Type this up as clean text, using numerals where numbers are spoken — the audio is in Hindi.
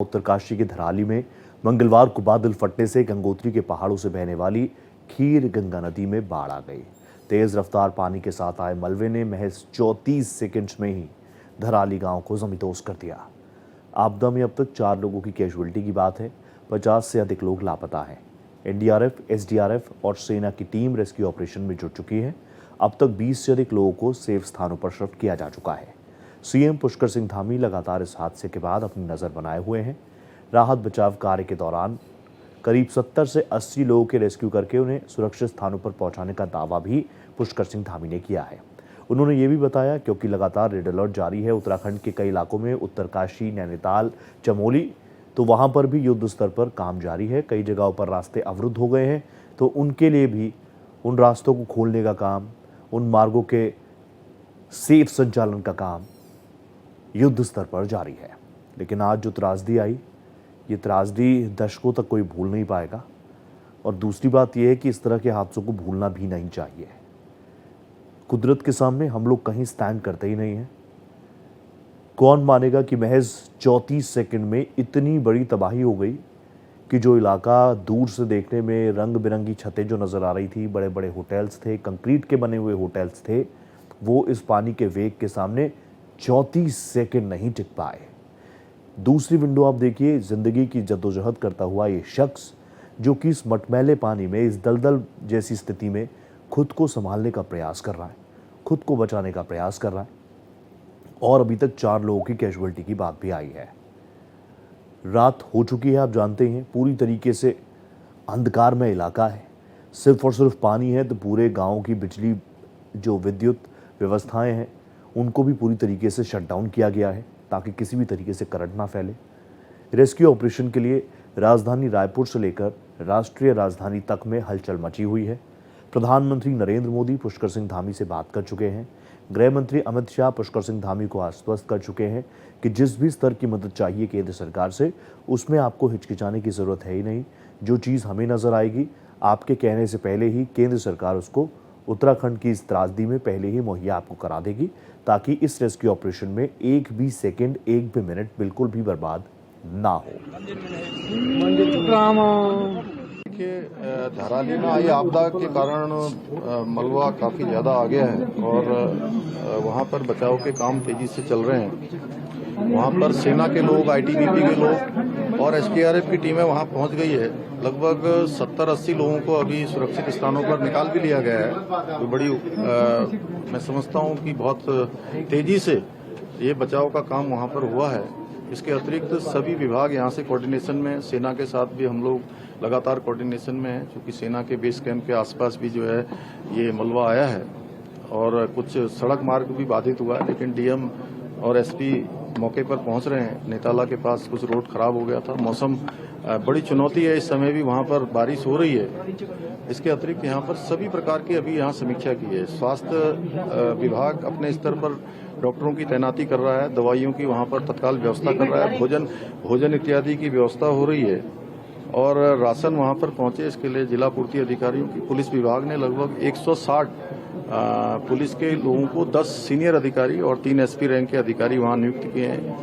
उत्तरकाशी के धराली में मंगलवार को बादल फटने से गंगोत्री के पहाड़ों से बहने वाली खीर गंगा नदी में बाढ़ आ गई। तेज रफ्तार पानी के साथ आए मलबे ने महज 34 सेकंड्स में ही धराली गांव को जमींदोज कर दिया। आपदा में अब तक 4 लोगों की कैजुअल्टी की बात है। 50 से अधिक लोग लापता हैं। एनडीआरएफ, एसडीआरएफ और सेना की टीम रेस्क्यू ऑपरेशन में जुट चुकी है। अब तक 20 से अधिक लोगों को सेफ स्थानों पर शिफ्ट किया जा चुका है। सीएम पुष्कर सिंह धामी लगातार इस हादसे के बाद अपनी नजर बनाए हुए हैं। राहत बचाव कार्य के दौरान करीब 70 से 80 लोगों के रेस्क्यू करके उन्हें सुरक्षित स्थानों पर पहुंचाने का दावा भी पुष्कर सिंह धामी ने किया है। उन्होंने ये भी बताया क्योंकि लगातार रेड अलर्ट जारी है उत्तराखंड के कई इलाकों में, उत्तरकाशी, नैनीताल, चमोली, तो वहां पर भी युद्ध स्तर पर काम जारी है। कई जगहों पर रास्ते अवरुद्ध हो गए हैं, तो उनके लिए भी उन रास्तों को खोलने का काम, उन मार्गों के सेफ संचालन का काम युद्ध स्तर पर जारी है। लेकिन आज जो त्रासदी आई, ये त्रासदी दशकों तक कोई भूल नहीं पाएगा। और दूसरी बात यह है कि इस तरह के हादसों को भूलना भी नहीं चाहिए। कुदरत के सामने हम लोग कहीं स्टैंड करते ही नहीं हैं। कौन मानेगा कि महज 34 सेकंड में इतनी बड़ी तबाही हो गई कि जो इलाका दूर से देखने में रंग बिरंगी छतें जो नज़र आ रही थी, बड़े बड़े होटल्स थे, कंक्रीट के बने हुए होटल्स थे, वो इस पानी के वेग के सामने 34 सेकंड नहीं टिक पाए। दूसरी विंडो आप देखिए, जिंदगी की जद्दोजहद करता हुआ ये शख्स जो कि इस मटमैले पानी में, इस दलदल जैसी स्थिति में खुद को संभालने का प्रयास कर रहा है, खुद को बचाने का प्रयास कर रहा है। और अभी तक 4 लोगों की कैजुअल्टी की बात भी आई है। रात हो चुकी है, आप जानते हैं, पूरी तरीके से अंधकार में इलाका है। सिर्फ और सिर्फ पानी है, तो पूरे गाँव की बिजली जो विद्युत व्यवस्थाएं हैं उनको भी पूरी तरीके से शट डाउन किया गया है ताकि किसी भी तरीके से करंट ना फैले। रेस्क्यू ऑपरेशन के लिए राजधानी रायपुर से लेकर राष्ट्रीय राजधानी तक में हलचल मची हुई है। प्रधानमंत्री नरेंद्र मोदी पुष्कर सिंह धामी से बात कर चुके हैं। गृह मंत्री अमित शाह पुष्कर सिंह धामी को आश्वस्त कर चुके हैं कि जिस भी स्तर की मदद चाहिए केंद्र सरकार से, उसमें आपको हिचकिचाने की जरूरत है ही नहीं। जो चीज़ हमें नजर आएगी, आपके कहने से पहले ही केंद्र सरकार उसको उत्तराखंड की इस त्रासदी में पहले ही मुहैया आपको करा देगी, ताकि इस रेस्क्यू ऑपरेशन में एक भी सेकंड, एक भी मिनट बिल्कुल भी बर्बाद ना हो। देखिए, धराली में आई आपदा के कारण मलबा काफी ज्यादा आ गया है और वहां पर बचाव के काम तेजी से चल रहे हैं। वहां पर सेना के लोग, आईटीबीपी के लोग और एसडीआरएफ की टीमें वहां पहुंच गई है। लगभग 70-80 लोगों को अभी सुरक्षित स्थानों पर निकाल भी लिया गया है। तो बड़ी मैं समझता हूं कि बहुत तेजी से ये बचाव का काम वहां पर हुआ है। इसके अतिरिक्त सभी विभाग यहाँ से कोऑर्डिनेशन में, सेना के साथ भी हम लोग लगातार कोऑर्डिनेशन में हैं, क्योंकि सेना के बेस कैंप के आसपास भी जो है ये मलबा आया है और कुछ सड़क मार्ग भी बाधित हुआ है। लेकिन डीएम और एसपी मौके पर पहुंच रहे हैं। नेताला के पास कुछ रोड खराब हो गया था। मौसम बड़ी चुनौती है, इस समय भी वहां पर बारिश हो रही है। इसके अतिरिक्त यहाँ पर सभी प्रकार की अभी यहाँ समीक्षा की है। स्वास्थ्य विभाग अपने स्तर पर डॉक्टरों की तैनाती कर रहा है, दवाइयों की वहां पर तत्काल व्यवस्था कर रहा है, भोजन इत्यादि की व्यवस्था हो रही है और राशन वहां पर पहुंचे, इसके लिए जिला पूर्ति अधिकारियों की, पुलिस विभाग ने लगभग 160 पुलिस के लोगों को 10 सीनियर अधिकारी और 3 एसपी रैंक के अधिकारी वहां नियुक्त किए हैं।